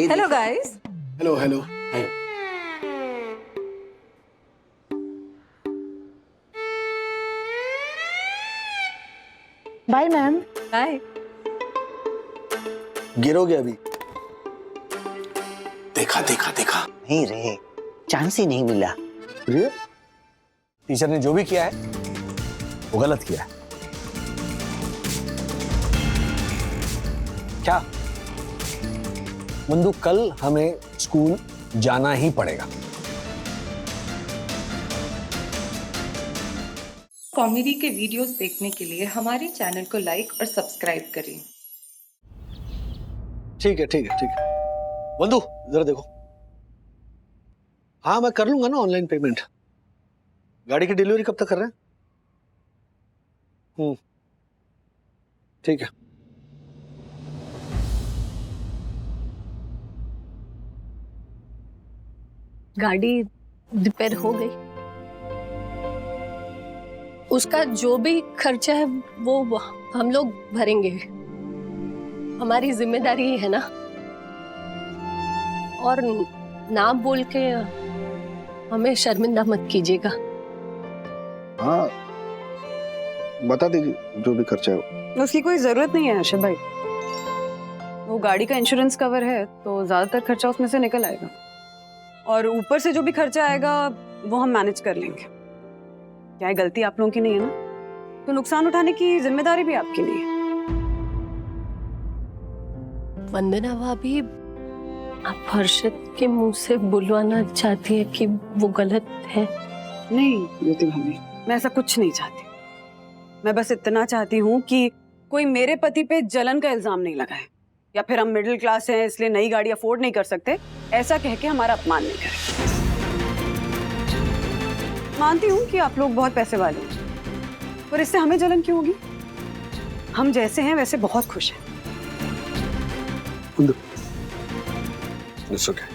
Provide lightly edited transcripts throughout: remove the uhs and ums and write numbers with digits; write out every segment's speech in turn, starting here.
Hello guys. Hello hello. Bye ma'am. Hi. गिरोगे अभी। देखा देखा देखा। नहीं रे, चांस ही नहीं मिला। ये टीचर ने जो भी किया है वो गलत किया है। क्या बंदू, कल हमें स्कूल जाना ही पड़ेगा। कॉमेडी के वीडियोस देखने के लिए हमारे चैनल को लाइक और सब्सक्राइब करें। ठीक है ठीक है ठीक है। बंधु जरा देखो। हाँ मैं कर लूंगा ना ऑनलाइन पेमेंट। गाड़ी की डिलीवरी कब तक कर रहे हैं? ठीक है। गाड़ी रिपेयर हो गई, उसका जो भी खर्चा है वो हम लोग भरेंगे। हमारी जिम्मेदारी है ना। और नाम बोल के हमें शर्मिंदा मत कीजिएगा। हाँ बता दीजिए जो भी खर्चा है। उसकी कोई जरूरत नहीं है अर्शद भाई। वो गाड़ी का इंश्योरेंस कवर है तो ज्यादातर खर्चा उसमें से निकल आएगा, और ऊपर से जो भी खर्चा आएगा वो हम मैनेज कर लेंगे। क्या है, गलती आप लोगों की नहीं है ना, तो नुकसान उठाने की जिम्मेदारी भी आपकी नहीं है। वंदना भाभी, आप हर्षद के मुंह से बुलवाना चाहती है कि वो गलत है? नहीं ज्योति भाभी, मैं ऐसा कुछ नहीं चाहती। मैं बस इतना चाहती हूँ कि कोई मेरे पति पे जलन का इल्जाम नहीं लगाए, या फिर हम मिडिल क्लास हैं इसलिए नई गाड़ी अफोर्ड नहीं कर सकते ऐसा कह के हमारा अपमान नहीं करें। मानती हूँ कि आप लोग बहुत पैसे वाले हैं, पर इससे हमें जलन क्यों होगी? हम जैसे हैं वैसे बहुत खुश हैं। It's okay.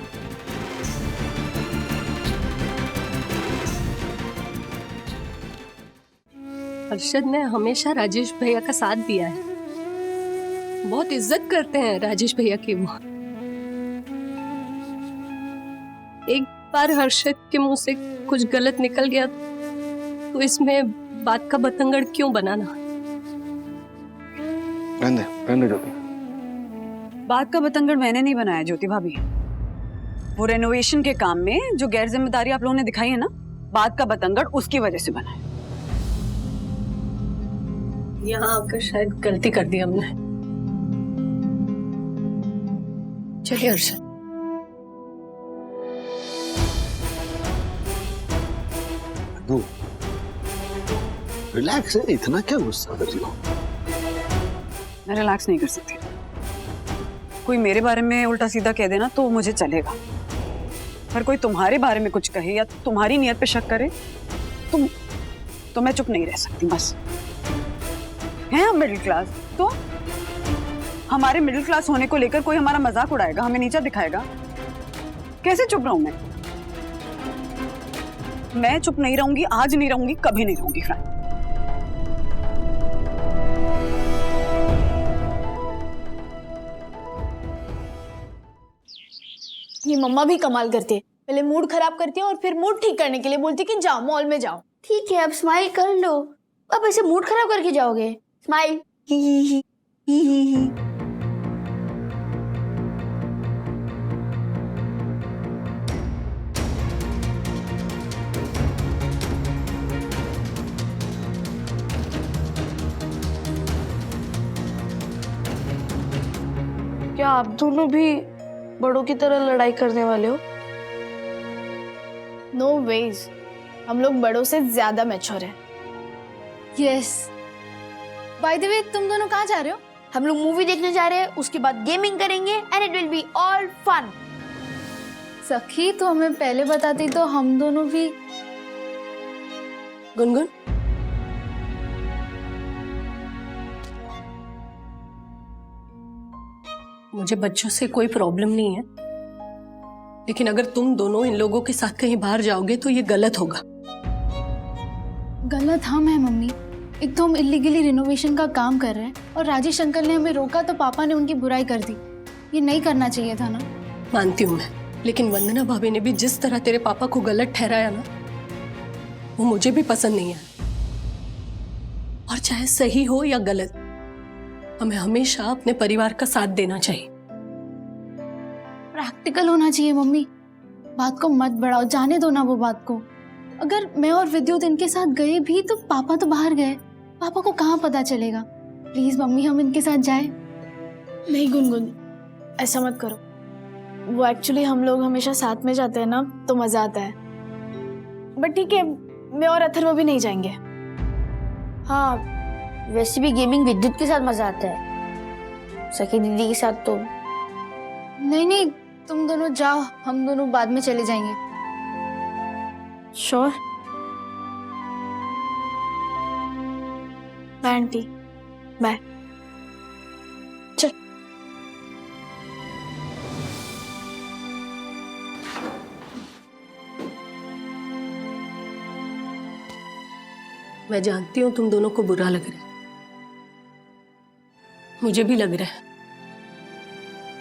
हर्षद ने हमेशा राजेश भैया का साथ दिया है, बहुत इज्जत करते हैं राजेश भैया की वो। एक बार हर्षद के मुंह से कुछ गलत निकल गया तो इसमें बात का बतंगड़ क्यों बनाना? रहने दो। बात का बतंगड़ मैंने नहीं बनाया ज्योति भाभी। वो रेनोवेशन के काम में जो गैर जिम्मेदारी आप लोगों ने दिखाई है ना, बात का बतंगड़ उसकी वजह से बना है। यहाँ आकर शायद गलती कर दी हमने। चलिए हर्षद। बंधु रिलैक्स है, इतना क्या गुस्सा कर रही हो? मैं रिलैक्स नहीं कर सकती। कोई मेरे बारे में उल्टा सीधा कह देना तो मुझे चलेगा, पर कोई तुम्हारे बारे में कुछ कहे या तुम्हारी नियत पे शक करे तो मैं चुप नहीं रह सकती। बस हैं हम मिडिल क्लास, तो हमारे मिडिल क्लास होने को लेकर कोई हमारा मजाक उड़ाएगा, हमें नीचा दिखाएगा, कैसे चुप रहूं मैं चुप नहीं रहूंगी, आज नहीं रहूंगी, कभी नहीं रहूंगी। ये मम्मा भी कमाल करती है, पहले मूड खराब करती है और फिर मूड ठीक करने के लिए बोलती है कि जाओ मॉल में जाओ। ठीक है अब स्माइल कर लो। अब ऐसे मूड खराब करके जाओगे? स्माइल। ही ही ही ही ही ही। क्या आप दोनों भी बड़ों की तरह लड़ाई करने वाले हो? नो वेज, हम लोग बड़ों से ज्यादा मैच्योर हैं। यस। बाय द वे तुम दोनों कहाँ जा रहे हो? हम लोग मूवी देखने जा रहे हैं, उसके बाद गेमिंग करेंगे and it will be all fun. सखी तो हमें पहले बताती तो हम दोनों भी। गुनगुन, मुझे बच्चों से कोई प्रॉब्लम नहीं है, लेकिन अगर तुम दोनों इन लोगों के साथ कहीं बाहर जाओगे तो ये गलत होगा। गलत हम है मम्मी। एक तो हम इलीगली रिनोवेशन का काम कर रहे हैं और राजेश अंकल ने हमें रोका तो पापा ने उनकी बुराई कर दी। ये नहीं करना चाहिए था ना। मानती हूँ मैं, लेकिन वंदना भाभी ने भी जिस तरह तेरे पापा को गलत ठहराया ना, वो मुझे भी पसंद नहीं है। और चाहे सही हो या गलत, हमें हमेशा अपने परिवार का साथ देना चाहिए। प्रैक्टिकल होना चाहिए मम्मी, बात को मत बढ़ाओ, जाने दो ना वो बात को। अगर मैं और विद्युत इनके साथ गए भी तो पापा तो बाहर गए, पापा को कहाँ पता चलेगा। प्लीज मम्मी हम इनके साथ जाए। नहीं गुनगुन, ऐसा मत करो। वो एक्चुअली हम लोग हमेशा साथ में जाते हैं ना, तो मजा आता है। बट ठीक है, मैं और अथर्व भी नहीं जाएंगे। हाँ, वैसे भी गेमिंग विद्युत के साथ मजा आता है, सखी दीदी के साथ तो नहीं। नहीं, तुम दोनों जाओ, हम दोनों बाद में चले जाएंगे। श्योर? Bye aunty, bye. चल। मैं जानती हूँ तुम दोनों को बुरा लग रहा है, मुझे भी लग रहा है,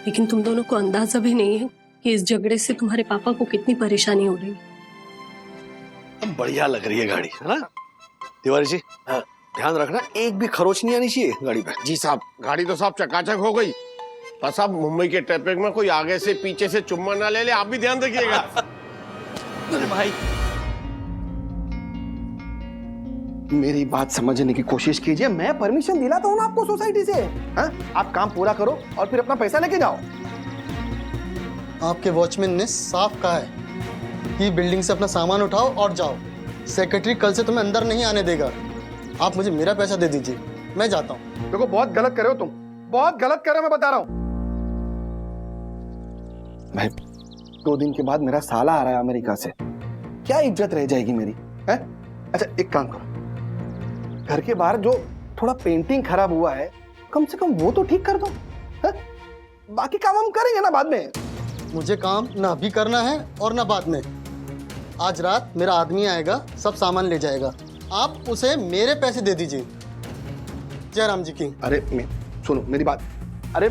लेकिन तुम दोनों को अंदाजा भी नहीं है कि इस झगड़े से तुम्हारे पापा को कितनी परेशानी हो रही है। बढ़िया लग रही है गाड़ी, है ना तिवारी जी? हाँ, ध्यान रखना एक भी खरोच नहीं आनी चाहिए गाड़ी पे। जी साहब, गाड़ी तो साहब चकाचक हो गई। पर साहब मुंबई के ट्रैफिक में कोई आगे से पीछे से चुम्मा ना ले ले, आप भी ध्यान रखिएगा। अरे भाई, मेरी बात समझने की कोशिश कीजिए। मैं परमिशन दिलाता हूँ ना आपको सोसाइटी से। हाँ? आप काम पूरा करो और फिर अपना पैसा लेके जाओ। आपके वॉचमैन ने साफ कहा है कि बिल्डिंग से अपना सामान उठाओ और जाओ। सेक्रेटरी कल से तुम्हें अंदर नहीं आने देगा। आप मुझे मेरा पैसा दे दीजिए, मैं जाता हूँ। देखो बहुत गलत कर रहे हो तुम, बहुत गलत कर रहे हो, मैं बता रहा हूँ। भाई 2 दिन के बाद मेरा साला आ रहा है अमेरिका से, क्या इज्जत रह जाएगी मेरी? है? अच्छा एक काम करो, घर के बाहर जो थोड़ा पेंटिंग खराब हुआ है, कम से कम वो तो ठीक कर दो। है? बाकी काम हम करेंगे ना बाद में। मुझे काम ना अभी करना है और ना बाद में। आज रात मेरा आदमी आएगा, सब सामान ले जाएगा। आप उसे मेरे पैसे दे दीजिए। जयराम जी की। अरे सुनो मेरी बात। अरे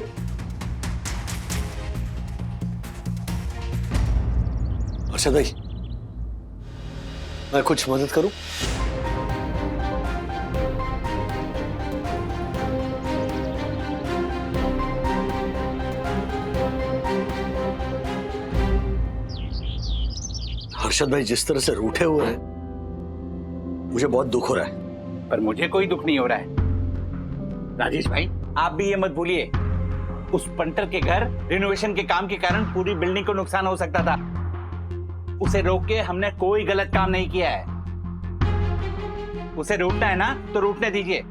अर्षद भाई, मैं कुछ मदद करूं? अर्षद भाई जिस तरह से रूठे हुए हैं, मुझे बहुत दुख हो रहा है। पर मुझे कोई दुख नहीं हो रहा है राजेश भाई। आप भी ये मत भूलिए, उस पंटर के घर रिनोवेशन के काम के कारण पूरी बिल्डिंग को नुकसान हो सकता था। उसे रोक के हमने कोई गलत काम नहीं किया है। उसे रूठना है ना तो रूठने दीजिए,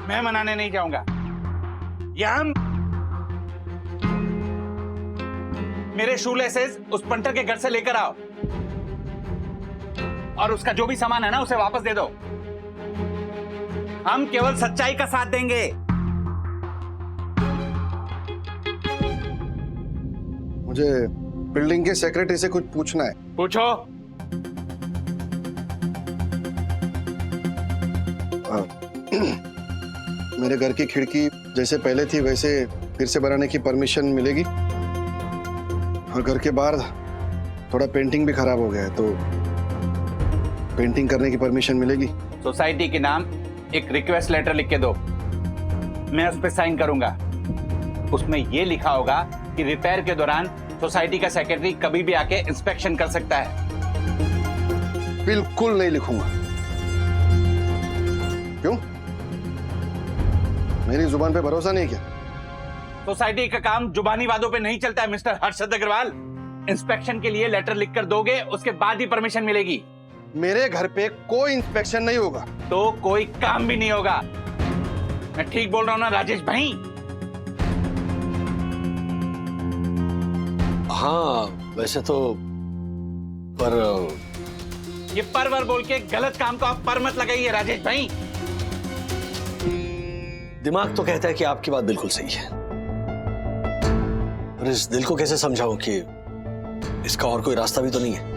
मैं मनाने नहीं जाऊंगा। या हम मेरे शू लेसेस उस पंटर के घर से लेकर आओ और उसका जो भी सामान है ना उसे वापस दे दो। हम केवल सच्चाई का साथ देंगे। मुझे बिल्डिंग के सेक्रेटरी से कुछ पूछना है। पूछो। मेरे घर की खिड़की जैसे पहले थी वैसे फिर से बनाने की परमिशन मिलेगी? और घर के बाहर थोड़ा पेंटिंग भी खराब हो गया है, तो पेंटिंग करने की परमिशन मिलेगी? सोसाइटी के नाम एक रिक्वेस्ट लेटर लिख के दो, मैं उस पर साइन करूंगा। उसमें यह लिखा होगा कि रिपेयर के दौरान सोसाइटी का सेक्रेटरी कभी भी आके इंस्पेक्शन कर सकता है। बिल्कुल नहीं लिखूंगा। क्यों? मेरी जुबान पे भरोसा नहीं क्या? सोसाइटी का काम जुबानी वादों पे नहीं चलता है मिस्टर हर्षद अग्रवाल। इंस्पेक्शन के लिए लेटर लिखकर दोगे, उसके बाद ही परमिशन मिलेगी। मेरे घर पे कोई इंस्पेक्शन नहीं होगा तो कोई काम भी नहीं होगा। मैं ठीक बोल रहा हूं ना राजेश भाई? हाँ वैसे तो, पर ये परवर बोल के गलत काम को आप पर मत लगाइए राजेश भाई। दिमाग तो कहता है कि आपकी बात बिल्कुल सही है, पर इस दिल को कैसे समझाऊं कि इसका और कोई रास्ता भी तो नहीं है।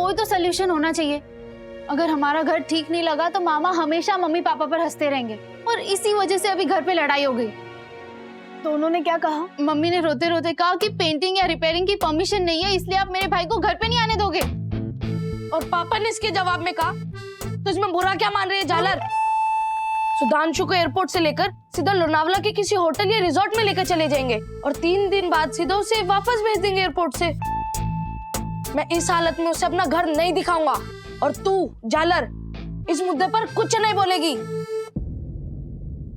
कोई तो सोल्यूशन होना चाहिए। अगर हमारा घर ठीक नहीं लगा तो मामा हमेशा मम्मी पापा पर हंसते रहेंगे और इसी वजह से अभी घर पे लड़ाई हो गई। तो उन्होंने क्या कहा? मम्मी ने रोते रोते कहा कि पेंटिंग या रिपेयरिंग की परमिशन नहीं है, इसलिए आप मेरे भाई को घर पे नहीं आने दोगे। और पापा ने इसके जवाब में कहा, तो इसमें बुरा क्या मान रही है झालर? सुधांशु को एयरपोर्ट से लेकर सीधा लोनावला के किसी होटल या रिजॉर्ट में लेकर चले जाएंगे और 3 दिन बाद सीधा उसे वापस भेज देंगे एयरपोर्ट से। मैं इस हालत में उसे अपना घर नहीं दिखाऊंगा और तू झालर इस मुद्दे पर कुछ नहीं बोलेगी।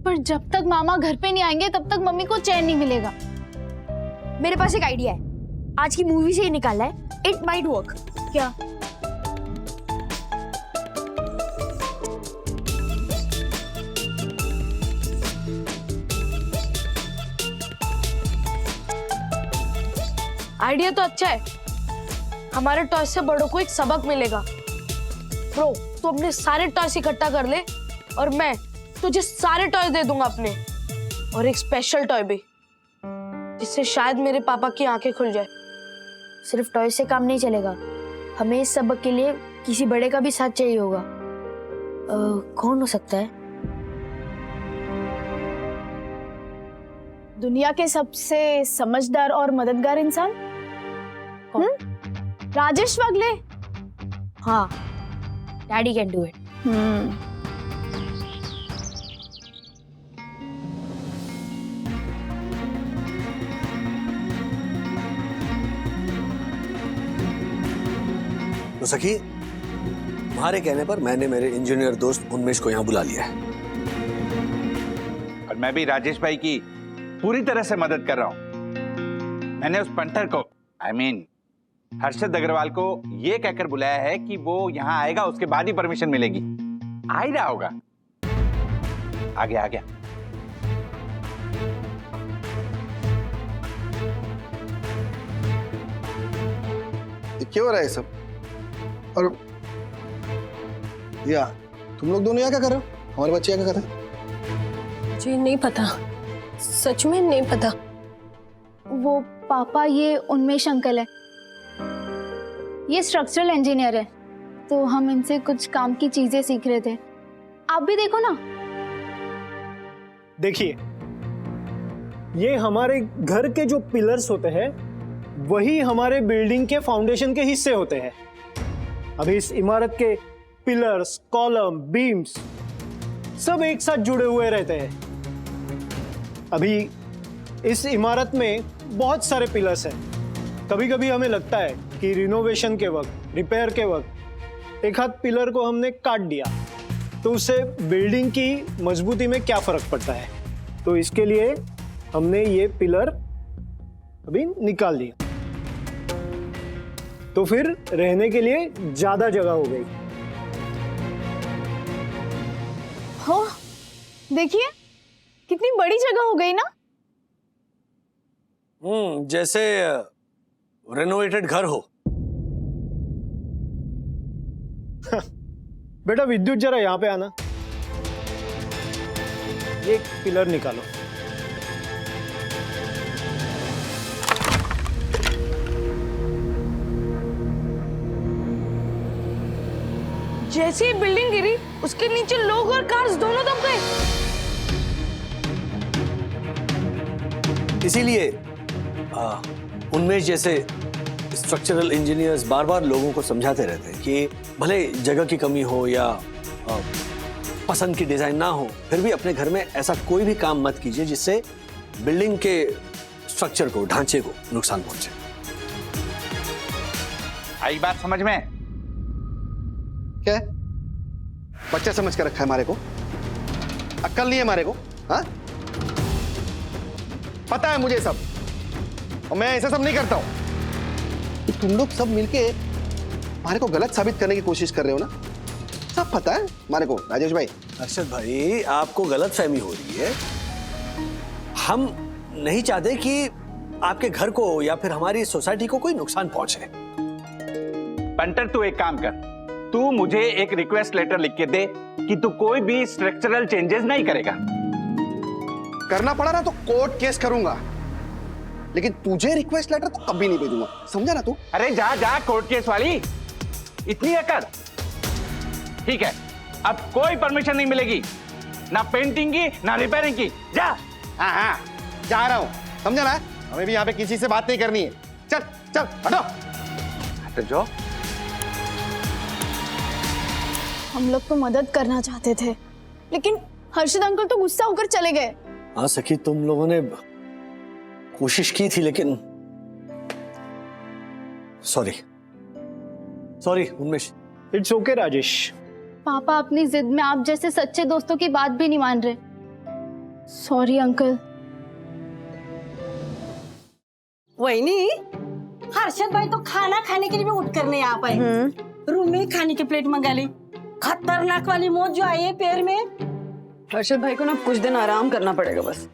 पर जब तक मामा घर पे नहीं आएंगे तब तक मम्मी को चैन नहीं मिलेगा। मेरे पास एक आइडिया है, आज की मूवी से ही निकाला है, इट माइट वर्क। क्या? आइडिया तो अच्छा है, हमारे टॉय से बड़ों को एक सबक मिलेगा। ब्रो, तू अपने सारे टॉयस इकट्ठा कर ले और मैं तुझे सारे टॉय दे दूंगा अपने, और एक स्पेशल टॉय भी, जिससे शायद मेरे पापा की आंखें खुल जाए। सिर्फ टॉय से काम नहीं चलेगा, हमें इस सबक के लिए किसी बड़े का भी साथ चाहिए होगा। कौन हो सकता है? दुनिया के सबसे समझदार और मददगार इंसान? राजेश वागले। हाँ, डैडी कैन डू इट। तो सखी, तुम्हारे कहने पर मैंने मेरे इंजीनियर दोस्त उन्मेष को यहाँ बुला लिया है। और मैं भी राजेश भाई की पूरी तरह से मदद कर रहा हूं। मैंने उस पंटर को, I mean, हर्षद अग्रवाल को ये कहकर बुलाया है कि वो यहाँ आएगा, उसके बाद ही परमिशन मिलेगी। आ ही रहा होगा। आ गया, आ गया। क्या हो रहा है सब? और या तुम लोग दोनों यहाँ क्या कर रहे हो? हमारे बच्चे यहाँ क्या कर रहे हैं? जी नहीं पता, सच में नहीं पता। वो पापा, ये उन्मेष अंकल है, ये स्ट्रक्चरल इंजीनियर है, तो हम इनसे कुछ काम की चीजें सीख रहे थे। आप भी देखो ना। देखिए, ये हमारे घर के जो पिलर्स होते हैं वही हमारे बिल्डिंग के फाउंडेशन के हिस्से होते हैं। अभी इस इमारत के पिलर्स, कॉलम, बीम्स सब एक साथ जुड़े हुए रहते हैं। अभी इस इमारत में बहुत सारे पिलर्स हैं। कभी कभी हमें लगता है कि रिनोवेशन के वक्त, रिपेयर के वक्त एक हाथ पिलर को हमने काट दिया तो उससे बिल्डिंग की मजबूती में क्या फर्क पड़ता है। तो इसके लिए हमने ये पिलर अभी निकाल दिया, तो फिर रहने के लिए ज्यादा जगह हो गई। हो, देखिए कितनी बड़ी जगह हो गई ना। जैसे रेनोवेटेड घर हो। बेटा विद्युत, जरा यहाँ पे आना। ये पिलर निकालो। जैसे ही बिल्डिंग गिरी, उसके नीचे लोग और कार्स दोनों दब गए। इसीलिए उन्मेष जैसे स्ट्रक्चरल इंजीनियर्स बार बार लोगों को समझाते रहते हैं कि भले जगह की कमी हो या पसंद की डिजाइन ना हो, फिर भी अपने घर में ऐसा कोई भी काम मत कीजिए जिससे बिल्डिंग के स्ट्रक्चर को, ढांचे को नुकसान पहुंचे। आई बात समझ में? क्या है? बच्चा समझ कर रखा है हमारे को? अक्ल नहीं है हमारे को? हाँ, पता है मुझे सब, और मैं ऐसा सब नहीं करता हूं। तो तुम लोग सब मिलके हमारे को गलत साबित करने की कोशिश कर रहे हो ना? सब पता है हमारे को। राजेश भाई, हर्षद भाई, आपको गलत फहमी हो रही है। हम नहीं चाहते कि आपके घर को या फिर हमारी सोसाइटी को कोई नुकसान पहुंचे। पंटर, तू एक काम कर, तू मुझे एक रिक्वेस्ट लेटर लिख के दे कि तू कोई भी स्ट्रक्चरल चेंजेस नहीं करेगा। करना पड़ा ना तो कोर्ट केस करूंगा, लेकिन तुझे रिक्वेस्ट लेटर तो कभी नहीं भेजूंगा, समझा ना तू? अरे जा जा, कोर्ट केस वाली। इतनी अकड़? ठीक है, अब कोई परमिशन नहीं मिलेगी, ना पेंटिंग की ना रिपेयरिंग की। जा। हाँ हाँ जा रहा हूँ, समझा ना? हमें भी यहाँ पे किसी से बात नहीं करनी है। चल चल हटो। हट जाओ। हम लोग तो मदद करना चाहते थे, लेकिन हर्षद अंकल तो गुस्सा होकर चले गए। हाँ सखी, तुम लोगों ने कोशिश की थी, लेकिन sorry sorry Unmesh. It's okay Rajesh. पापा अपनी जिद में आप जैसे सच्चे दोस्तों की बात भी नहीं मान रहे। Sorry uncle. वहीनी, हर्षद भाई तो खाना खाने के लिए भी उठ कर नहीं आ पाए। रूम में खाने की प्लेट मंगा ली। खतरनाक वाली मौत जो आई है पैर में। हर्षद भाई को ना कुछ दिन आराम करना पड़ेगा बस।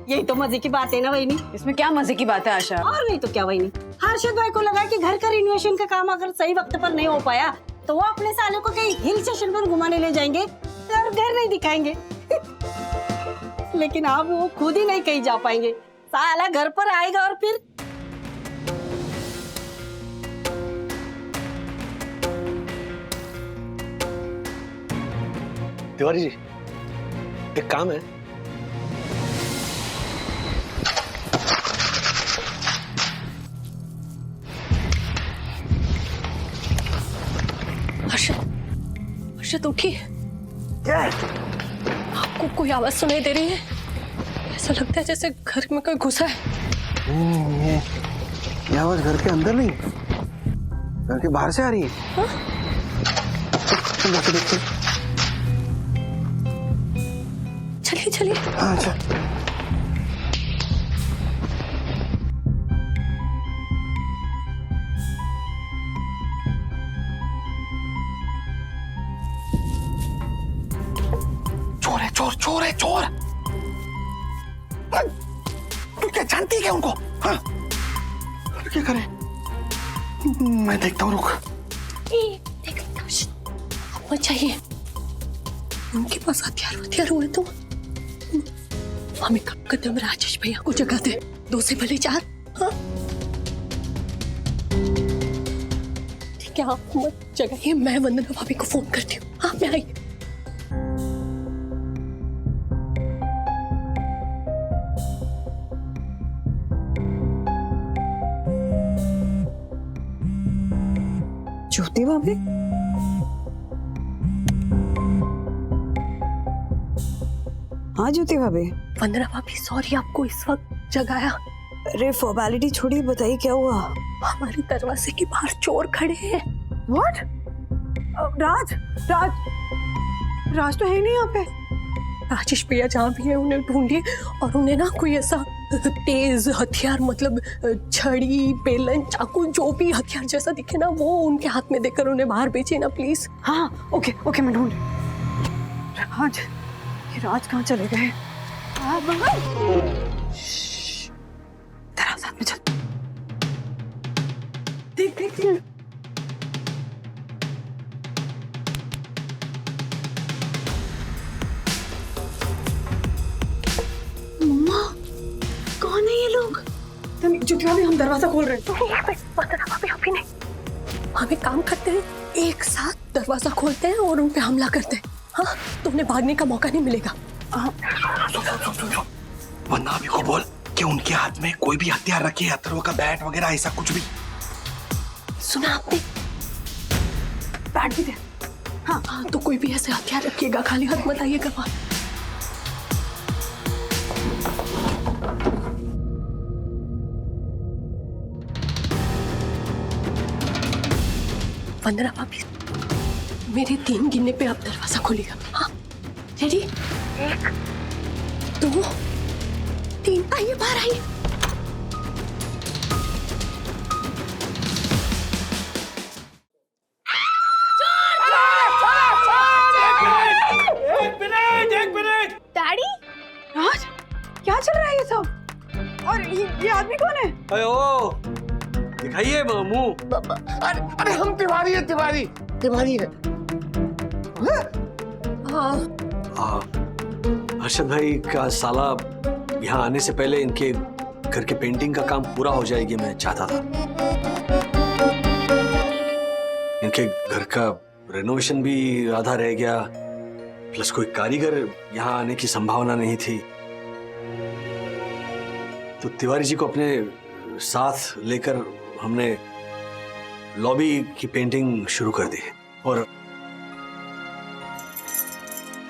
यही तो मजे की बात है ना वहीनी। इसमें क्या मजे की बात है आशा? और नहीं तो क्या वहीनी। हर्षद भाई को लगा कि घर का रिनोवेशन का काम अगर सही वक्त पर नहीं हो पाया तो वो अपने साले को कहीं हिल स्टेशन पर घुमाने ले जाएंगे और घर नहीं दिखाएंगे। लेकिन अब वो खुद ही नहीं कहीं जा पाएंगे। साला घर पर आएगा और फिर तिवारी जी, एक काम है। हर्षद उठिए। आपको कोई आवाज सुनाई दे रही है? ऐसा लगता है जैसे घर में कोई घुसा है। ये आवाज घर के अंदर नहीं, घर के बाहर से आ रही है। हाँ? चल जाके देखते। चलिए चलिए। हाँ चल। चोर है, चोर चोर है, चोर। तू क्या जानती है क्या उनको? हाँ, क्या करें? मैं देखता हूँ, रुक। मत चाहिए, उनके पास हथियार हुए तो हम एक काम करते हैं, राजेश भैया को जगाते, 2 से भले 4। हाँ? ठीक है, आप मत जगाइए, मैं वंदना भाभी को फोन करती हूँ। हाँ, मैं आई। ज्योति भाभी? हाँ ज्योति भाभी। वंदना भाभी, सॉरी आपको इस वक्त जगाया। अरे फॉर्मेलिटी छोड़िए, बताइए क्या हुआ? हमारे दरवाजे के बाहर चोर खड़े हैं। व्हाट? राज तो है नहीं यहाँ पे। राजेश भैया जहाँ भी है उन्हें ढूंढिए, और उन्हें ना कोई ऐसा तेज हथियार, मतलब छड़ी, बेलन, चाकू, जो भी हथियार जैसा दिखे ना, वो उनके हाथ में देकर उन्हें बाहर भेजिए ना प्लीज। हाँ ओके ओके, मैं ढूंढ। राज कहाँ चले गए? तेरा साथ में चल। देख। मम्मा, कौन है ये लोग? ज्योति भाभी, हम दरवाजा खोल रहे हैं। अभी नहीं, हम एक काम करते हैं, एक साथ दरवाजा खोलते हैं और उन पे हमला करते हैं। हाँ, तो उन्हें भागने का मौका नहीं मिलेगा। वरना अभी को बोल कि उनके हाथ में कोई भी हथियार रखे, अथर्व का बैट वगैरह ऐसा कुछ भी। सुना आपने? बैट भी दे। हाँ, तो कोई भी ऐसे हथियार रखिएगा, खाली हाथ मत आइएगा वहां। वंदना भाभी, मेरे 3 गिनने पे आप दरवाजा खोलिएगा। हाँ, रेडी? 1 2 3, आइए बाहर आइए। एक मिनट। डैडी? राज, क्या चल रहा है ये सब? और ये आदमी कौन है? अरे ओ, दिखाइए मुंह। अरे हम तिवारी है। हाँ, हर्षद भाई का साला यहाँ आने से पहले इनके घर के पेंटिंग का काम पूरा हो जाएगी, मैं चाहता था। इनके घर का रेनोवेशन भी आधा रह गया, प्लस कोई कारीगर यहाँ आने की संभावना नहीं थी। तो तिवारी जी को अपने साथ लेकर हमने लॉबी की पेंटिंग शुरू कर दी। और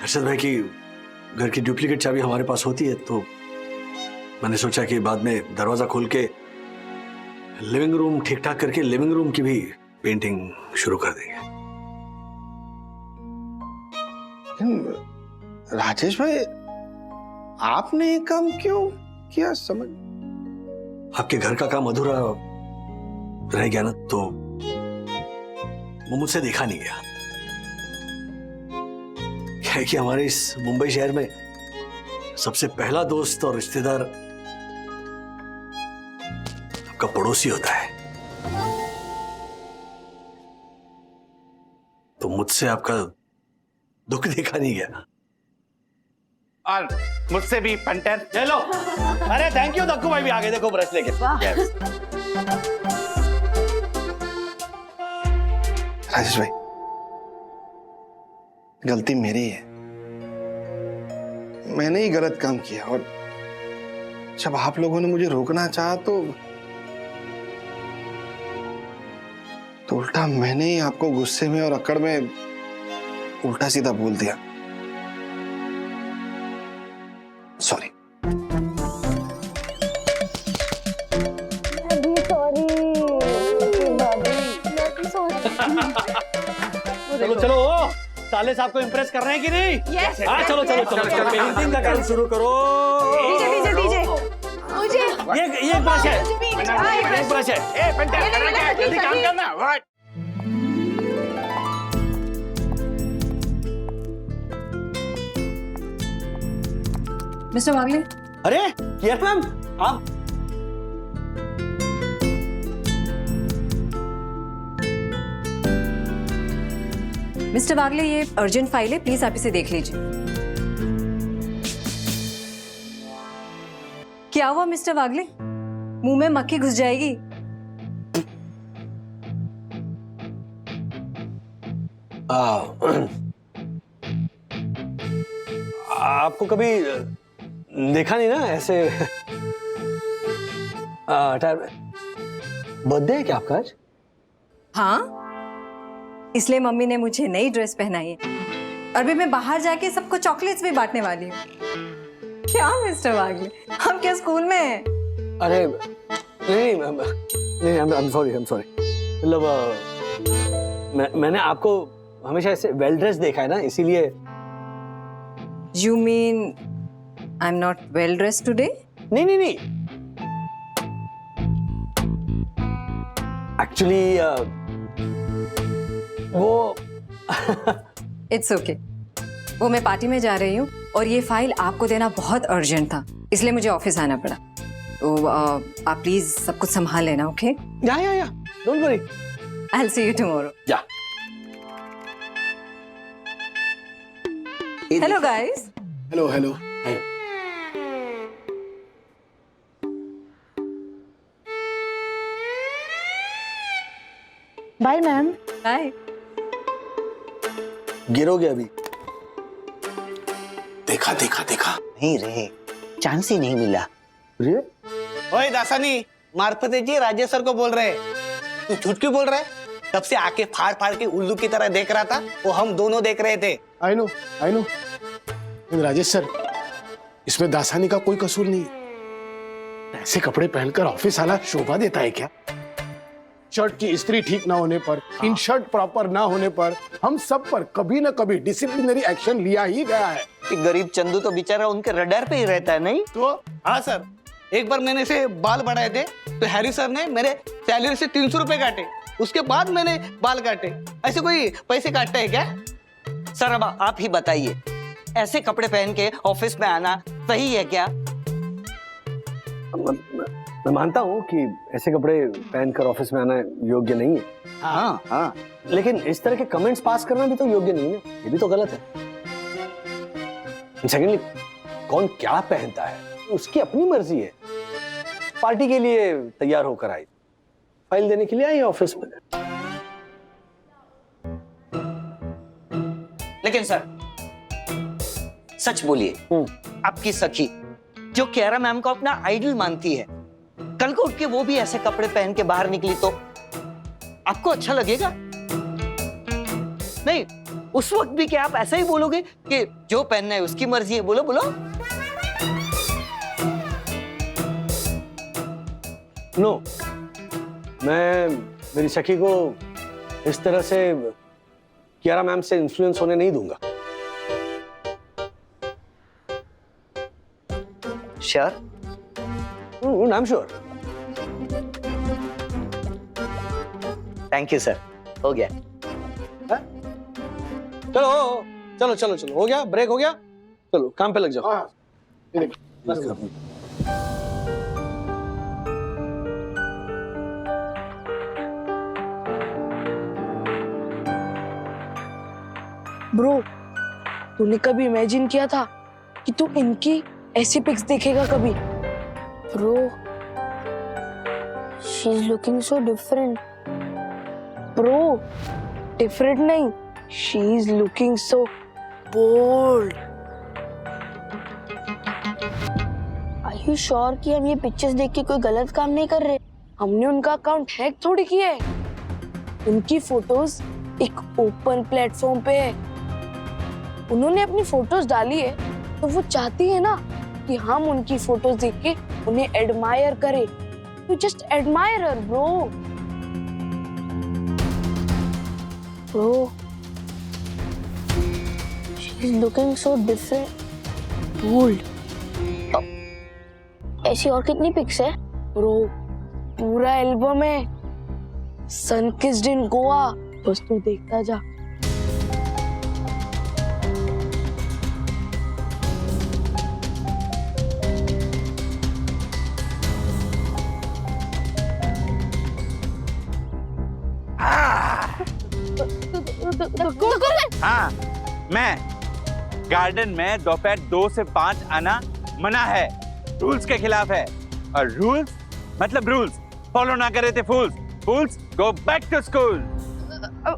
हर्षद भाई की घर की डुप्लीकेट चाबी हमारे पास होती है, तो मैंने सोचा कि बाद में दरवाजा खोल के लिविंग रूम ठीक ठाक करके लिविंग रूम की भी पेंटिंग शुरू कर देंगे। राजेश भाई, आपने ये काम क्यों किया? समझ, आपके घर का काम अधूरा रह गया ना, तो वो मुझसे देखा नहीं गया। क्या है कि हमारे इस मुंबई शहर में सबसे पहला दोस्त और रिश्तेदार आपका पड़ोसी होता है, तो मुझसे आपका दुख देखा नहीं गया। और मुझसे भी पंटर। चलो, अरे थैंक यू दक्कू भाई भी आ गए, देखो ब्रश लेके। राजेश भाई, गलती मेरी है, मैंने ही गलत काम किया। और जब आप लोगों ने मुझे रोकना चाहा तो उल्टा मैंने ही आपको गुस्से में और अकड़ में उल्टा सीधा बोल दिया। सॉरी। चलो चलो, साले साहब को इम्प्रेस कर रहे हैं कि नहीं? Yes. हाँ, चलो चलो चलो चलो, पेंटिंग का काम शुरू करो। डीजे मुझे ये ब्रश है, एक ब्रश है। ए पंटर, करना क्या है? जल्दी काम करना। व्हाट? मिस्टर वागले, अरे यस मैम, आप मिस्टर वागले, ये अर्जेंट फाइल है, प्लीज आप इसे देख लीजिए। क्या हुआ मिस्टर वागले, मुंह में मक्खी घुस जाएगी? आपको कभी देखा नहीं ना ऐसे। बर्थडे है क्या आपका आज? हाँ, इसलिए मम्मी ने मुझे नई ड्रेस पहनाई है। अभी मैं बाहर जाके सबको चॉकलेट्स भी बांटने वाली हूँ। क्या मिस्टर वागले, हम क्या स्कूल में हैं? अरे नहीं नहीं, I'm sorry मतलब मैंने आपको हमेशा ऐसे वेल ड्रेस देखा है ना, इसीलिए। You mean I'm not well dressed today? नहीं एक्चुअली वो It's okay. वो मैं पार्टी में जा रही हूँ और ये फाइल आपको देना बहुत अर्जेंट था, इसलिए मुझे ऑफिस आना पड़ा। तो आप प्लीज सब कुछ संभाल लेना, ओके? या don't worry, I'll see you tomorrow. या। Hello guys. Hello. Bye ma'am. Bye. गिरोगे अभी? देखा नहीं रे, चांस ही नहीं मिला। ओए दासानी, मार्फत जी राजेश सर को बोल रहे। तू झूठ क्यों बोल रहा है? तब से आके फाड़ फाड़ के उल्लू की तरह देख रहा था, वो हम दोनों देख रहे थे। आई नो राजेश सर, इसमें दासानी का कोई कसूर नहीं। ऐसे कपड़े पहनकर ऑफिस आना शोभा देता है क्या? शर्ट की इस्त्री ठीक ना होने पर, इन शर्ट प्रॉपर ना होने पर हम सब पर कभी ना कभी डिसिप्लिनरी एक्शन लिया ही गया है। गरीब चंदू तो बेचारा उनके रडार पे ही रहता है, नहीं? तो हाँ सर, एक बार मैंने से बाल बढ़ाए थे तो हैरी सर ने मेरे सैलरी से 300 रुपए काटे, उसके बाद मैंने बाल काटे। ऐसे कोई पैसे काटता है क्या? सर अब आप ही बताइए, ऐसे कपड़े पहन के ऑफिस में आना सही है क्या? मैं मानता हूँ कि ऐसे कपड़े पहनकर ऑफिस में आना योग्य नहीं है। हाँ, लेकिन इस तरह के कमेंट्स पास करना भी तो योग्य नहीं है, ये भी तो गलत है। सेकेंडली, कौन क्या पहनता है उसकी अपनी मर्जी है। पार्टी के लिए तैयार होकर आई, फाइल देने के लिए आई ऑफिस में। लेकिन सर सच बोलिए, आपकी सखी जो कियारा मैम को अपना आइडल मानती है, कल को उठ के वो भी ऐसे कपड़े पहन के बाहर निकली तो आपको अच्छा लगेगा? नहीं, उस वक्त भी क्या आप ऐसा ही बोलोगे कि जो पहनना है उसकी मर्जी है? बोलो बोलो। नो, मैं मेरी सखी को इस तरह से कियारा मैम से इन्फ्लुएंस होने नहीं दूंगा। Sure? I am sure. Thank you sir, हो गया। चलो चलो चलो चलो, हो गया, ब्रेक हो गया, चलो काम पे लग जाओ। ब्रो, तूने कभी इमेजिन किया था कि तू इनकी ऐसी पिक्स देखेगा कभी? Bro, she is looking so different. Bro, different नहीं, she is looking so bold. Are you sure कि हम ये पिक्चर्स देख के कोई गलत काम नहीं कर रहे? हमने उनका अकाउंट हैक थोड़ी किया है। उनकी फोटोज एक ओपन प्लेटफॉर्म पे है। उन्होंने अपनी फोटोज डाली है तो वो चाहती है ना कि हम उनकी फोटोज देख के उन्हें एडमायर करें। You just admire her bro. Bro, she is looking so different, bold. ऐसी और कितनी पिक्स है? ब्रो, पूरा एल्बम है, सन किस्ड इन गोवा। बस तू देखता जा। हाँ, मैं गार्डन में दोपहर 2 से 5 आना मना है, रूल्स के खिलाफ है। और रूल्स मतलब रूल्स फॉलो ना करे थे fools. Fools go back to school.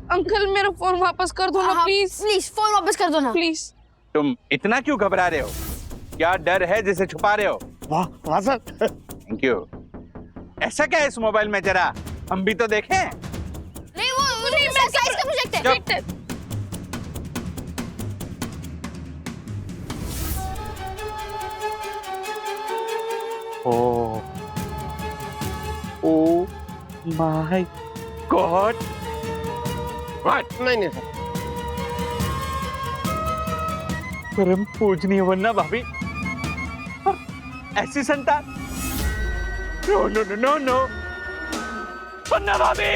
Uncle, मेरा फोन वापस कर दो ना प्लीज। प्लीज फोन वापस कर दो ना प्लीज। तुम इतना क्यों घबरा रहे हो? क्या डर है जिसे छुपा रहे हो? वाह वाह सर। Thank you. ऐसा क्या है इस मोबाइल में, जरा हम भी तो देखें। नहीं, वो नहीं, गाइस का प्रोजेक्ट है। Oh. Oh my God. What? नहीं सर। परम पूजनीय वन्ना भाभी, ऐसी संतान? No no no no no, Vanna भाभी।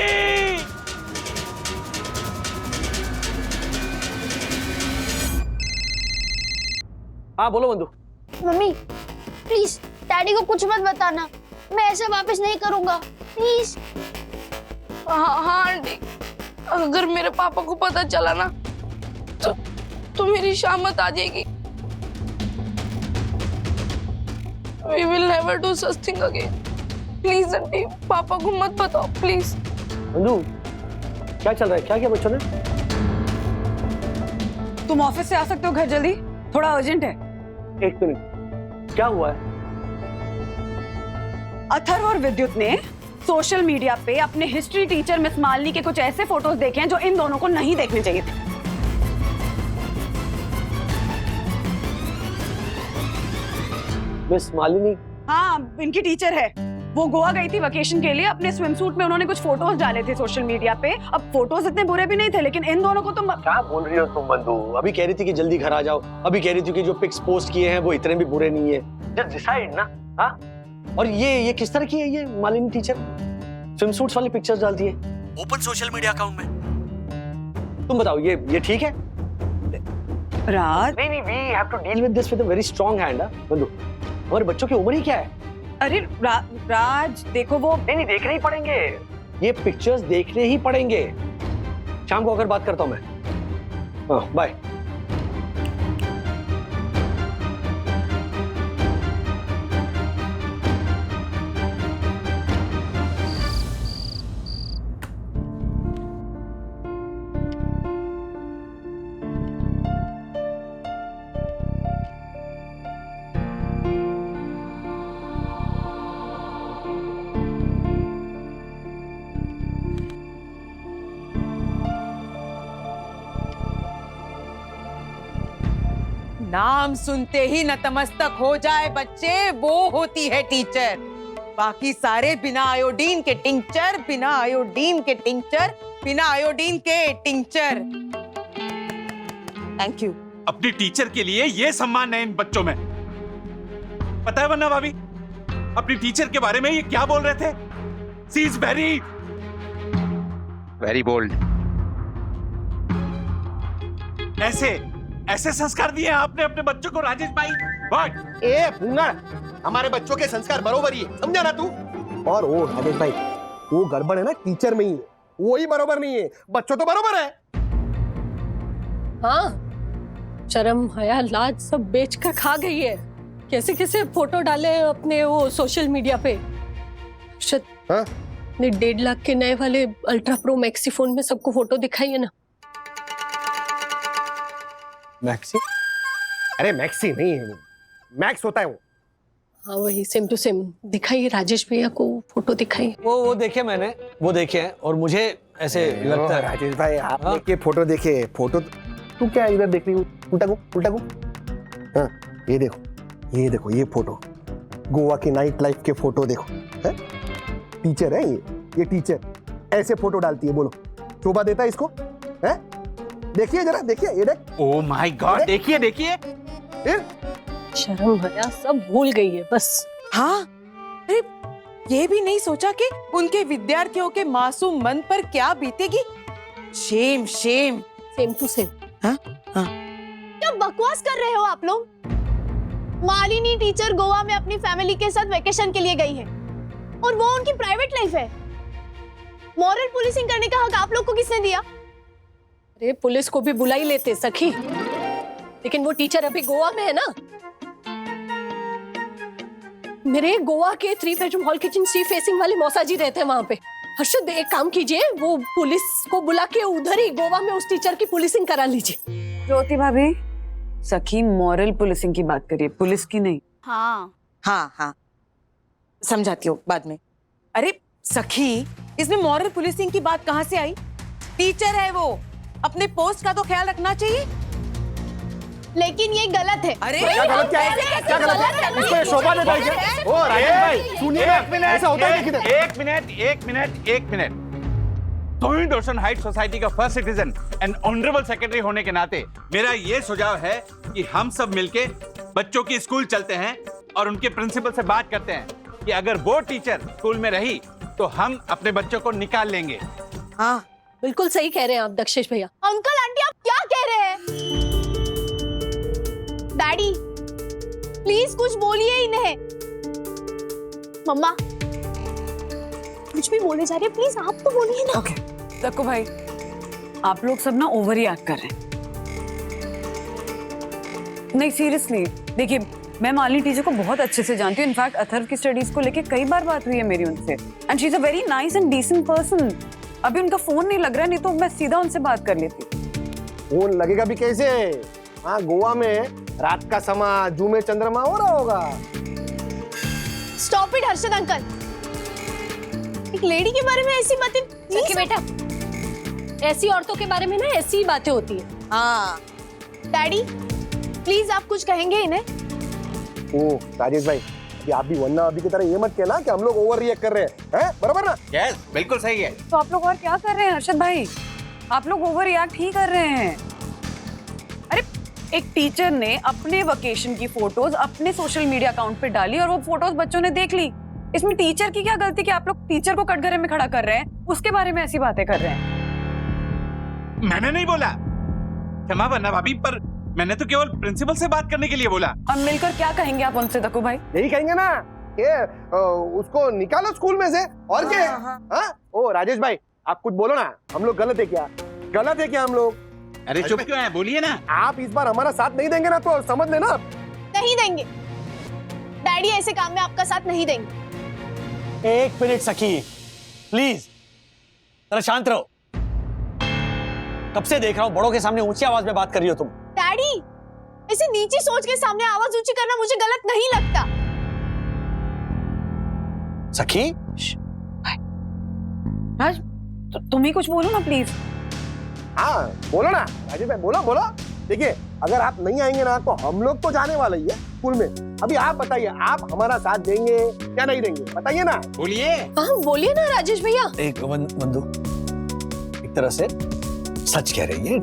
हाँ बोलो बंधु। मम्मी, प्लीज डैडी को कुछ मत बताना, मैं ऐसा वापस नहीं करूंगा, प्लीज। हाँ आंटी, अगर मेरे पापा को पता चला ना तो मेरी शामत आ जाएगी। We will never do such thing again. Please aunty, पापा को मत बताओ प्लीज। बंधु, क्या चल रहा है? क्या किया बच्चों ने? तुम ऑफिस से आ सकते हो घर जल्दी, थोड़ा अर्जेंट है। एक मिनट, क्या हुआ है? अथर्व और विद्युत ने सोशल मीडिया पे अपने हिस्ट्री टीचर मिस मालिनी के कुछ ऐसे फोटोज देखे हैं जो इन दोनों को नहीं देखने चाहिए थे। मिस मालिनी? हाँ, इनकी टीचर है। वो गोवा गई थी वेकेशन के लिए, अपने स्विम सूट में उन्होंने कुछ फोटोज डाले थे सोशल मीडिया पे। अब फोटोज इतने बुरे भी नहीं थे, लेकिन इन दोनों को तुम क्या बोल रही हो तुम बंधु? अभी कह रही थी कि जल्दी घर आ जाओ, अभी कह रही थी कि जो पिक्स पोस्ट किए हैं वो इतने भी बुरे नहीं है। जस्ट डिसाइड ना। हाँ, और ये किस तरह की है ये मालिनी टीचर? स्विम सूट्स वाली पिक्चर्स डालती है ओपन सोशल मीडिया अकाउंट में। तुम बताओ ये ठीक है? राज, नहीं, we have to deal with this with a very strong hand. बंधु, हमारे बच्चों की उम्र ही क्या है? अरे राज देखो, वो नहीं देखने ही पड़ेंगे, ये पिक्चर्स देखने ही पड़ेंगे। शाम को अगर बात करता हूं मैं। हाँ, बाय। नाम सुनते ही नतमस्तक हो जाए बच्चे, वो होती है टीचर। बाकी सारे बिना आयोडीन के टिंचर, बिना आयोडीन के टिंचर, बिना आयोडीन के टिंचर। Thank you. अपनी टीचर के लिए ये सम्मान है इन बच्चों में। पता है वन्ना भाभी, अपनी टीचर के बारे में ये क्या बोल रहे थे? She is very bold. ऐसे संस्कार दिए आपने अपने बच्चों को राजेश भाई? What? ए पूंगड़, हमारे बच्चों के संस्कार बरोबर ही है, समझा ना तू? और वो राजेश भाई, वो गड़बड़ है ना टीचर में ही, वो ही बरोबर नहीं है, बच्चों तो बरोबर है। हाँ, शर्म हया लाज सब बेच कर खा गई है। कैसे कैसे फोटो डाले अपने वो सोशल मीडिया पे। हाँ? ने 1.5 लाख के नए वाले अल्ट्रा प्रो मैक्सी फोन में सबको फोटो दिखाई है ना। मैक्सी? अरे मैक्सी नहीं है, मैक्स होता है वो। हाँ वही सेम टू सेम दिखाइए, राजेश भैया को फोटो दिखाइए। वो देखे मैंने, वो देखे हैं और मुझे ऐसे लगता है। राजेश भाई आपने के फोटो देखे? फोटो तू क्या इधर देख रही हूँ? उल्टा को। हाँ ये देखो ये फोटो, गोवा की नाइट लाइफ के फोटो देखो। है? टीचर है ये टीचर ऐसे फोटो डालती है, बोलो शोभा देता है इसको? है? देखिए जरा, देखिए ये देख। ओह माय गॉड, देखिए। शर्म हया सब भूल गई है बस। हाँ, अरे ये भी नहीं सोचा कि उनके विद्यार्थियों के मासूम मन पर क्या बीतेगी। Shame same to same. हाँ? क्या बकवास कर रहे हो आप लोग? मालिनी टीचर गोवा में अपनी फैमिली के साथ वेकेशन के लिए गई है और वो उनकी प्राइवेट लाइफ है। मॉरल पुलिसिंग करने का हक आप लोग को किसने दिया? अरे पुलिस को भी बुला ही लेते सखी, लेकिन वो टीचर अभी गोवा में है ना। मेरे गोवा के 3 bedroom hall kitchen sea facing वाले मौसाजी रहते हैं वहां पे। हर्षद एक काम कीजिए, वो पुलिस को बुला के उधर ही गोवा में उस टीचर की पुलिसिंग करा लीजिए। ज्योति भाभी, सखी मॉरल पुलिसिंग की बात करिए, पुलिस की नहीं। हाँ, समझाती हूँ बाद में। अरे सखी, इसमें मॉरल पुलिसिंग की बात कहाँ से आई? टीचर है वो, अपने पोस्ट का तो ख्याल रखना चाहिए। लेकिन ये गलत है। अरे क्या गलत क्या है? क्या गलत है? इसको ये शोभा देता है क्या? ओ राजेश भाई सुनिए ना, ऐसा होता है किधर? एक मिनट। तुम डोरसन हाइट सोसाइटी का first citizen and honourable secretary होने के नाते मेरा ये सुझाव है कि हम सब मिलके बच्चों की स्कूल चलते हैं और उनके प्रिंसिपल से बात करते हैं कि अगर वो टीचर स्कूल में रही तो हम अपने बच्चों को निकाल लेंगे। हाँ बिल्कुल सही कह रहे हैं आप दक्षेश भैया। अंकल आंटी आप क्या कह रहे हैं? डैडी प्लीज कुछ बोलिए इन्हें। मम्मा कुछ भी बोले जा रहे हैं, प्लीज आप तो बोलिए ना। ओके तक्कू भाई, आप लोग सब ना ओवर रिएक्ट कर रहे हैं। नहीं सीरियसली, देखिए मैं मालिनी टीचर को बहुत अच्छे से जानती हूँ। इनफैक्ट अथर्व की स्टडीज को लेके कई बार बात हुई है मेरी उनसे, and she is a very nice and decent person. अभी उनका फोन नहीं लग रहा है, नहीं तो मैं सीधा उनसे बात कर लेती। फोन लगेगा भी कैसे? हाँ गोवा में रात का समय जू में चंद्रमा हो रहा होगा। स्टॉप इट हर्षद अंकल, एक लेडी के बारे में ऐसी बातें। सखी बेटा, ऐसी औरतों के बारे में ना ऐसी ही बातें होती है। हाँ डैडी प्लीज आप कुछ कहेंगे इन्हें? ओ राजेश भाई, कि आप भी वन्ना अभी की तरह ये मत कहना कि हम लोग ओवर रिएक्ट कर रहे हैं, बराबर ना? यस बिल्कुल सही है। तो आप लोग और क्या कर रहे हैं हर्षद भाई? आप लोग ओवर रिएक्ट ही कर रहे हैं। अरे एक टीचर ने अपने वेकेशन की फोटोज अपने सोशल मीडिया अकाउंट पे डाली और वो फोटोज बच्चों ने देख ली। इसमें टीचर की क्या गलती कि आप लोग टीचर को कटघरे में खड़ा कर रहे हैं, उसके बारे में ऐसी बातें कर रहे हैं? मैंने नहीं बोला, क्षमा वन्ना भाभी, पर मैंने तो केवल प्रिंसिपल से बात करने के लिए बोला। अब मिलकर क्या कहेंगे आप उनसे तक्कू भाई? यही कहेंगे ना कि उसको निकालो स्कूल में से, और क्या? हाँ? ओ राजेश भाई आप कुछ बोलो ना, हम लोग गलत है क्या हम लोग? अरे चुप क्यों है, बोलिए ना। आप इस बार हमारा साथ नहीं देंगे ना तो समझ लेना। नहीं देंगे डैडी, ऐसे काम में आपका साथ नहीं देंगे। एक मिनट सखी प्लीज, जरा शांत रहो। कब से देख रहा हूँ बड़ों के सामने ऊंची आवाज में बात कर रही हो तुम। डैडी ऐसे नीची सोच के सामने आवाज ऊंची करना मुझे गलत नहीं लगता। सखी राज तुम ही कुछ बोलो ना प्लीज। हाँ बोलो ना राजेश भाई, बोलो। देखिए अगर आप नहीं आएंगे ना तो हम लोग तो जाने वाले ही है स्कूल में। अभी आप बताइए, आप हमारा साथ देंगे या नहीं देंगे, बताइए ना। बोलिए। हाँ बोलिए ना राजेश भैया। एक बंधु एक तरह से सच कह रही है।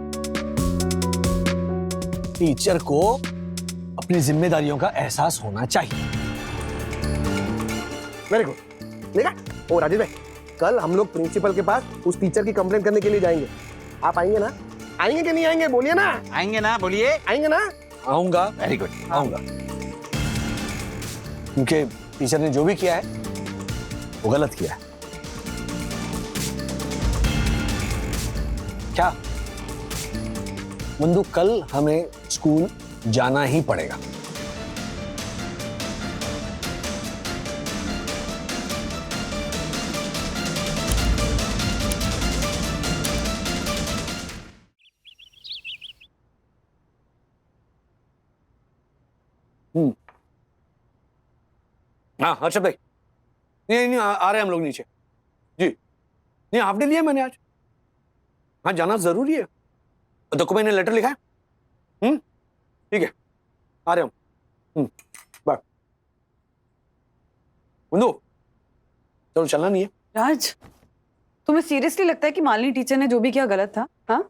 टीचर को अपनी जिम्मेदारियों का एहसास होना चाहिए। Very good. देखा ओ राजेश भाई, कल हम लोग प्रिंसिपल के पास उस टीचर की कंप्लेंट करने के लिए जाएंगे। आप आएंगे ना? आएंगे कि नहीं आएंगे, बोलिए ना। आएंगे ना, बोलिए। आएंगे ना? आऊंगा। वेरी गुड, आऊंगा। क्योंकि टीचर ने जो भी किया है वो गलत किया है। क्या बंधु, कल हमें स्कूल जाना ही पड़ेगा। हाँ हर्षद भाई, नहीं आ रहे हम लोग नीचे। जी नहीं, हाफ डे लिया मैंने आज। हाँ जाना जरूरी है। देखो मैंने लेटर लिखा है। ठीक है, आ रहे हम। बाय। बंधु चलो, चलना नहीं है। राज, तुम्हें सीरियसली लगता है कि मालिनी टीचर ने जो भी किया गलत था? हाँ?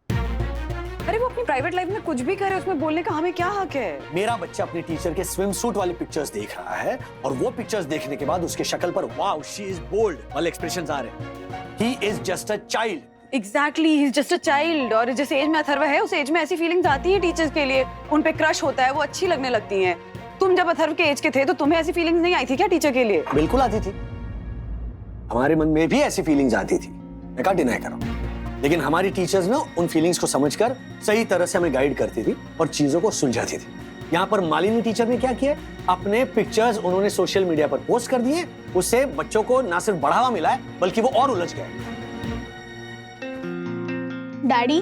अरे वो अपनी प्राइवेट लाइफ में कुछ भी करे, उसमें बोलने का हमें क्या हक है? मेरा बच्चा अपने टीचर के स्विम सूट वाली पिक्चर्स देख रहा है और वो पिक्चर्स देखने के बाद उसके शक्ल पर वाओ शी इज बोल्ड वाले एक्सप्रेशंस आ रहे हैं। He is just a child. Exactly, he is just a child. और जिस एज में अथर्व है, उस एज में ऐसी फीलिंग्स आती हैं टीचर्स के लिए, उन पे क्रश होता है, वो अच्छी लगने लगती हैं। तुम जब अथर्व के एज के थे तो तुम्हें ऐसी फीलिंग्स नहीं आई थी क्या टीचर के लिए? बिल्कुल आती थी, हमारे मन में भी ऐसी फीलिंग्स आती थी, मैं क्या डिनाई कर रहा हूं। लेकिन हमारी टीचर्स ना उन फीलिंग्स को समझकर सही तरह से हमें गाइड करती थी और चीजों को सुलझाती थी। यहाँ पर मालिनी टीचर ने क्या किया, अपने पिक्चर्स उन्होंने सोशल मीडिया पर पोस्ट कर दिए। उससे बच्चों को ना सिर्फ बढ़ावा मिला है बल्कि वो और उलझ गए। डैडी,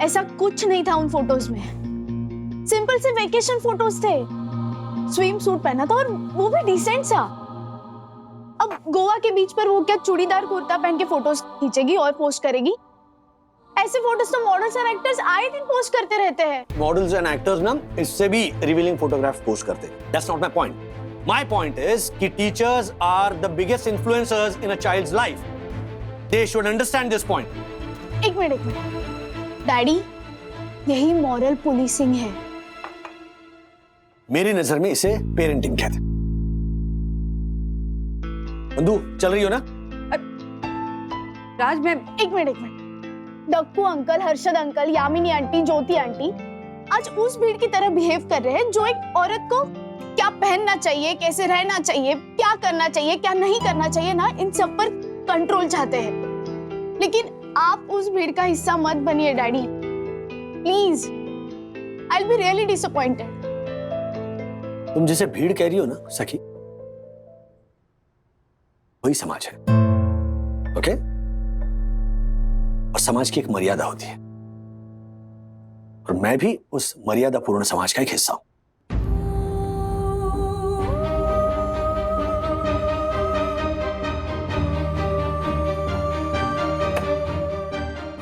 ऐसा कुछ नहीं था उन फोटोज में। सिंपल से वेकेशन फोटोज थे। स्विम सूट पहना था और वो भी डिसेंट सा। अब गोवा के बीच पर वो क्या चूड़ीदार कुर्ता पहन के फोटोज खींचेगी और पोस्ट करेगी? ऐसे फोटोज तो मॉडल्स और एक्टर्स आए दिन पोस्ट करते रहते हैं। मॉडल्स एंड एक्टर्स ना इससे भी रिवीलिंग फोटोग्राफ पोस्ट करते हैं। That's not my point. My point is कि teachers are the biggest influencers in a child's life. They should understand this point. एक मिनट डैडी, यही मॉरल पुलिसिंग है। मेरी नजर में इसे पेरेंटिंग कहते हैं। बंधु चल रही हो ना? राज, मैं एक minute Dakku uncle, Harshad uncle, Yamini aunty, Jyoti aunty आज उस भीड़ की तरह बिहेव कर रहे हैं जो एक औरत को क्या पहनना चाहिए, कैसे रहना चाहिए, क्या करना चाहिए, क्या नहीं करना चाहिए ना, इन सब पर कंट्रोल चाहते हैं। लेकिन आप उस भीड़ का हिस्सा मत बनिए daddy, please. I will be really disappointed. तुम जिसे भीड़ कह रही हो ना सखी, वही समाज है। ओके? और समाज की एक मर्यादा होती है और मैं भी उस मर्यादा पूर्ण समाज का एक हिस्सा हूं।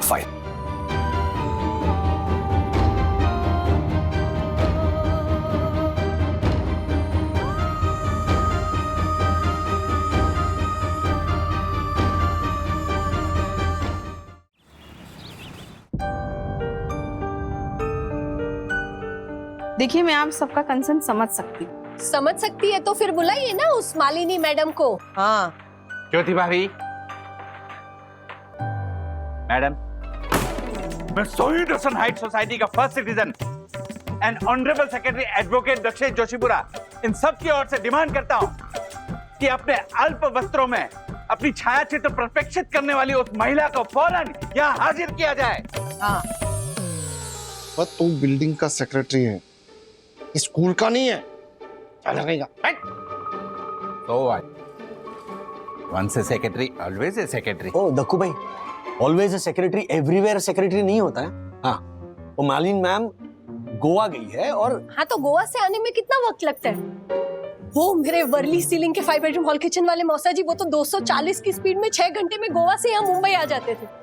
फाइन। देखिए, मैं आप सबका कंसर्न समझ सकती है तो फिर बुलाइए ना उस मालिनी मैडम को। हाँ ज्योति भाभी, मैडम, मैं सोहिडसन हाइट सोसाइटी का first citizen and honourable secretary advocate Dakshesh Joshipura इन सब की ओर से डिमांड करता हूं कि अपने अल्प वस्त्रों में अपनी छाया चित्र प्रक्षेपित करने वाली उस महिला को फौरन यहाँ हाजिर किया जाए। हाँ, बस तू बिल्डिंग का सेक्रेटरी है, स्कूल का नहीं है। चला गया। So what? Once a secretary, always a secretary. ओ दक्कू भाई, always a secretary everywhere secretary नहीं होता है। हाँ, वो मालिनी मैम गोवा गई है और हाँ, तो गोवा से आने में कितना वक्त लगता है? वो मेरे वर्ली सीलिंग के 5 बेडरूम हॉल किचन वाले मौसा जी, वो तो 240 की स्पीड में 6 घंटे में गोवा से यहाँ मुंबई आ जाते थे।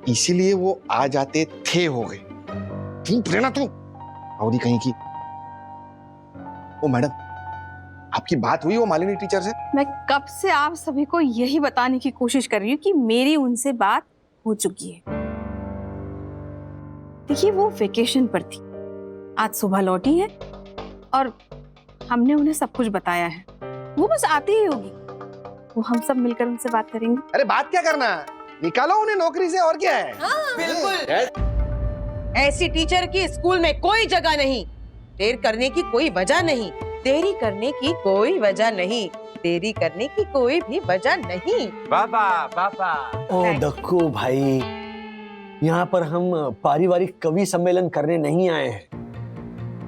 इसीलिए वो आ जाते थे हो गए। चुप रहना तू, अवधि कहीं की। ओ मैडम, आपकी बात हुई वो मालिनी टीचर से? मैं कब से आप सभी को यही बताने की कोशिश कर रही हूँ कि मेरी उनसे बात हो चुकी है। देखिए, वो वेकेशन पर थी, आज सुबह लौटी है और हमने उन्हें सब कुछ बताया है। वो बस आती ही होगी, वो हम सब मिलकर उनसे बात करेंगे। अरे बात क्या करना, निकालो उन्हें नौकरी से, और क्या है। बिल्कुल, ऐसी टीचर की स्कूल में कोई जगह नहीं। देर करने की कोई वजह नहीं, देरी करने की कोई वजह नहीं, देरी करने की कोई भी वजह नहीं। बाबा बाबा। ओ दक्कू भाई, यहाँ पर हम पारिवारिक कवि सम्मेलन करने नहीं आए हैं।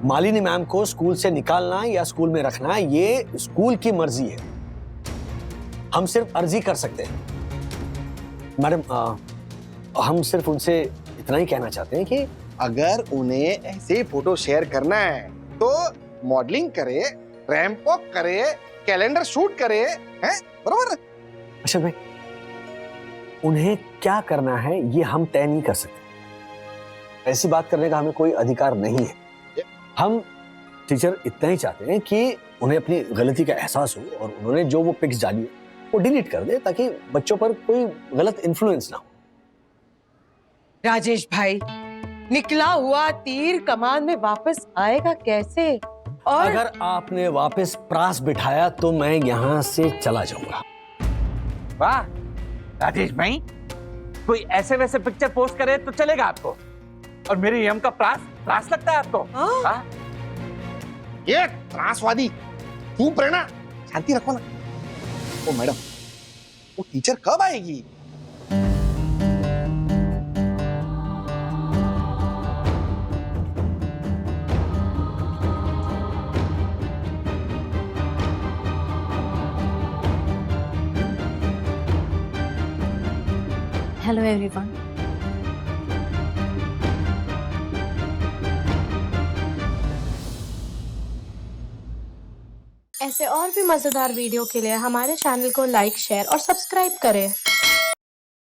मालिनी मैम को स्कूल से निकालना या स्कूल में रखना ये स्कूल की मर्जी है। हम सिर्फ अर्जी कर सकते हैं। मैडम, हम सिर्फ उनसे इतना ही कहना चाहते हैं कि अगर उन्हें ऐसे फोटो शेयर करना है तो मॉडलिंग करे, रैंप वॉक करे, कैलेंडर शूट करे, हैं? बरोबर? अच्छा भाई, उन्हें क्या करना है ये हम तय नहीं कर सकते। ऐसी बात करने का हमें कोई अधिकार नहीं है। हम टीचर इतना ही चाहते हैं कि उन्हें अपनी गलती का एहसास हो और उन्होंने जो वो पिक्स डाली है वो डिलीट कर दे, ताकि बच्चों पर कोई गलत इन्फ्लुएंस ना हो। राजेश भाई, निकला हुआ तीर कमान में वापस आएगा कैसे? और अगर आपने वापस प्रास बिठाया तो मैं यहाँ से चला जाऊंगा। वाह राजेश भाई, कोई ऐसे वैसे पिक्चर पोस्ट करे तो चलेगा आपको, और मेरे यम का प्रास लगता है आपको? हाँ? ये त्रासवादी, चुप रहना, शांति रखो ना। ओ मैडम, वो टीचर कब आएगी? Hello everyone. ऐसे और भी मजेदार वीडियो के लिए हमारे चैनल को लाइक, शेयर और सब्सक्राइब करें।